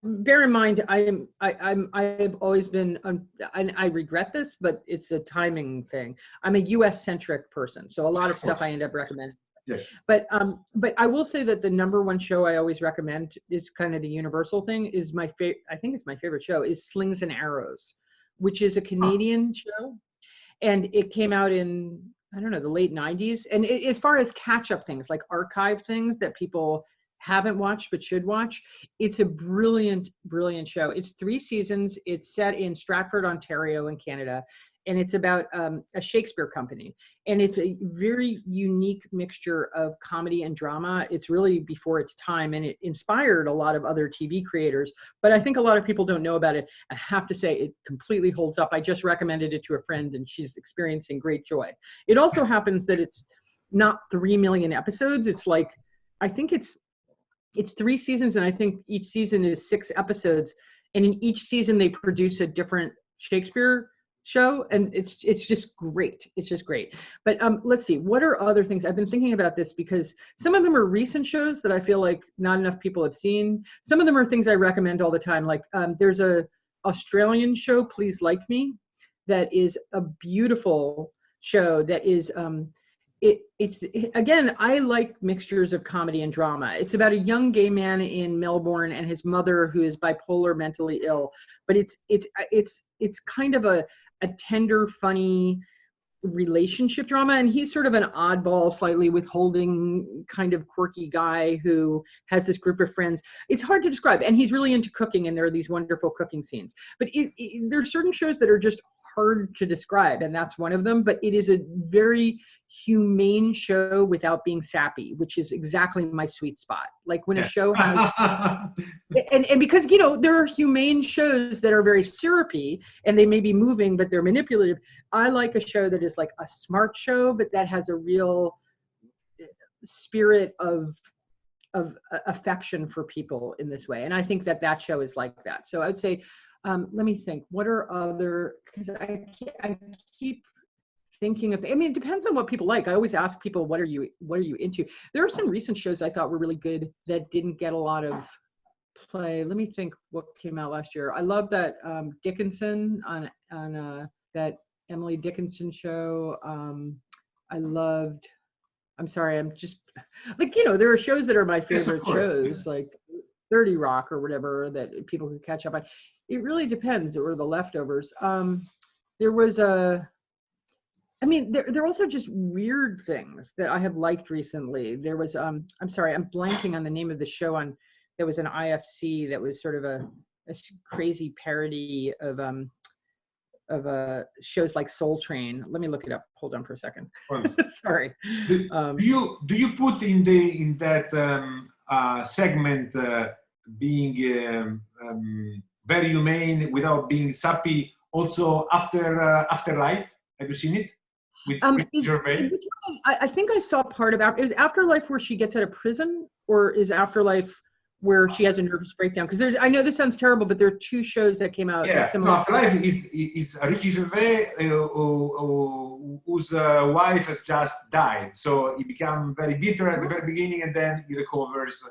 bear in mind, I've always been, and I regret this, but it's a timing thing. I'm a US centric person. So a lot of stuff I end up recommending. Yes. But I will say that the number one show I always recommend is kind of the universal thing is my favorite. I think it's my favorite show is Slings and Arrows, which is a Canadian show. And it came out in, I don't know, the late 90s. And as far as catch up things, like archive things that people haven't watched but should watch, it's a brilliant, brilliant show. It's 3 seasons. It's set in Stratford, Ontario in Canada. And it's about a Shakespeare company. And it's a very unique mixture of comedy and drama. It's really before its time, and it inspired a lot of other TV creators. But I think a lot of people don't know about it. I have to say it completely holds up. I just recommended it to a friend, and she's experiencing great joy. It also happens that it's not 3 million episodes. It's like, I think it's 3 seasons, and I think each season is 6 episodes. And in each season, they produce a different Shakespeare show, and it's just great. It's just great. But let's see, what are other things? I've been thinking about this because some of them are recent shows that I feel like not enough people have seen. Some of them are things I recommend all the time. Like there's a Australian show, Please Like Me, that is a beautiful show that is again, I like mixtures of comedy and drama. It's about a young gay man in Melbourne and his mother who is bipolar, mentally ill. But it's kind of a tender, funny relationship drama, and he's sort of an oddball, slightly withholding, kind of quirky guy who has this group of friends. It's hard to describe, and he's really into cooking, and there are these wonderful cooking scenes. But there are certain shows that are just hard to describe, and that's one of them. But it is a very humane show without being sappy, which is exactly my sweet spot. Like when a show has and because there are humane shows that are very syrupy and they may be moving but they're manipulative. I like a show that is like a smart show but that has a real spirit of affection for people in this way, and I think that show is like that. So I'd say let me think, what are other, because I keep thinking of, I mean, it depends on what people like. I always ask people, what are you into? There are some recent shows I thought were really good that didn't get a lot of play. Let me think what came out last year. I love that Dickinson on that Emily Dickinson show. I'm sorry, I'm just like, there are shows that are my favorite shows, like 30 Rock or whatever, that people could catch up on. It really depends. There were the leftovers. There was there are also just weird things that I have liked recently. There was, I'm sorry, I'm blanking on the name of the show that was an IFC that was sort of a crazy parody of shows like Soul Train. Let me look it up. Hold on for a second. Sorry. Do you put in that segment being very humane without being sappy also Afterlife? Have you seen it? With Gervais? I think I saw part of it. Is Afterlife where she gets out of prison, or is Afterlife where she has a nervous breakdown? Because I know this sounds terrible, but there are 2 shows that came out. Yeah, no, Afterlife is Ricky Gervais whose wife has just died, so he becomes very bitter at the very beginning, and then he recovers.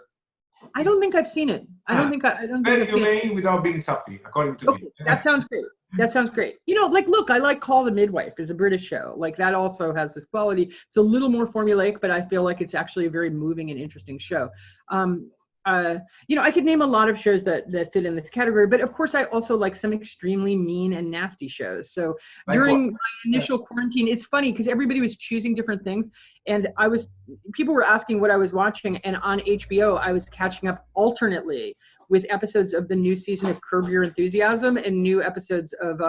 I don't think I've seen it. I don't think very humane without being sappy, according to me. That sounds great. That sounds great. Like, look, I like Call the Midwife. It's a British show. Like, that also has this quality. It's a little more formulaic, but I feel like it's actually a very moving and interesting show. I could name a lot of shows that fit in this category, but of course I also like some extremely mean and nasty shows. So during my initial quarantine, it's funny because everybody was choosing different things, and people were asking what I was watching, and on HBO I was catching up alternately with episodes of the new season of Curb Your Enthusiasm and new episodes of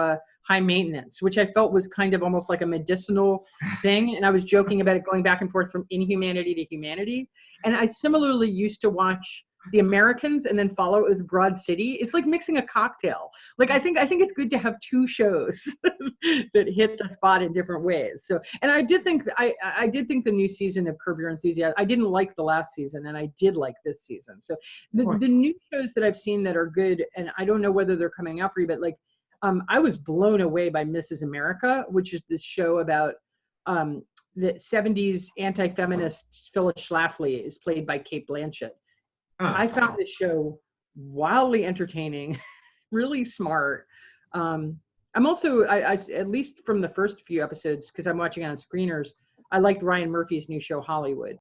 High Maintenance, which I felt was kind of almost like a medicinal thing. And I was joking about it going back and forth from inhumanity to humanity. And I similarly used to watch The Americans and then follow it with Broad City. It's like mixing a cocktail. Like, I think it's good to have 2 shows that hit the spot in different ways. So, and I did think the new season of Curb Your Enthusiasm, I didn't like the last season, and I did like this season. So the new shows that I've seen that are good, and I don't know whether they're coming out for you, but like, I was blown away by Mrs. America, which is this show about the 70s anti-feminist Phyllis Schlafly is played by Cate Blanchett. I found this show wildly entertaining, really smart. I'm also, at least from the first few episodes, because I'm watching it on screeners, I liked Ryan Murphy's new show, Hollywood.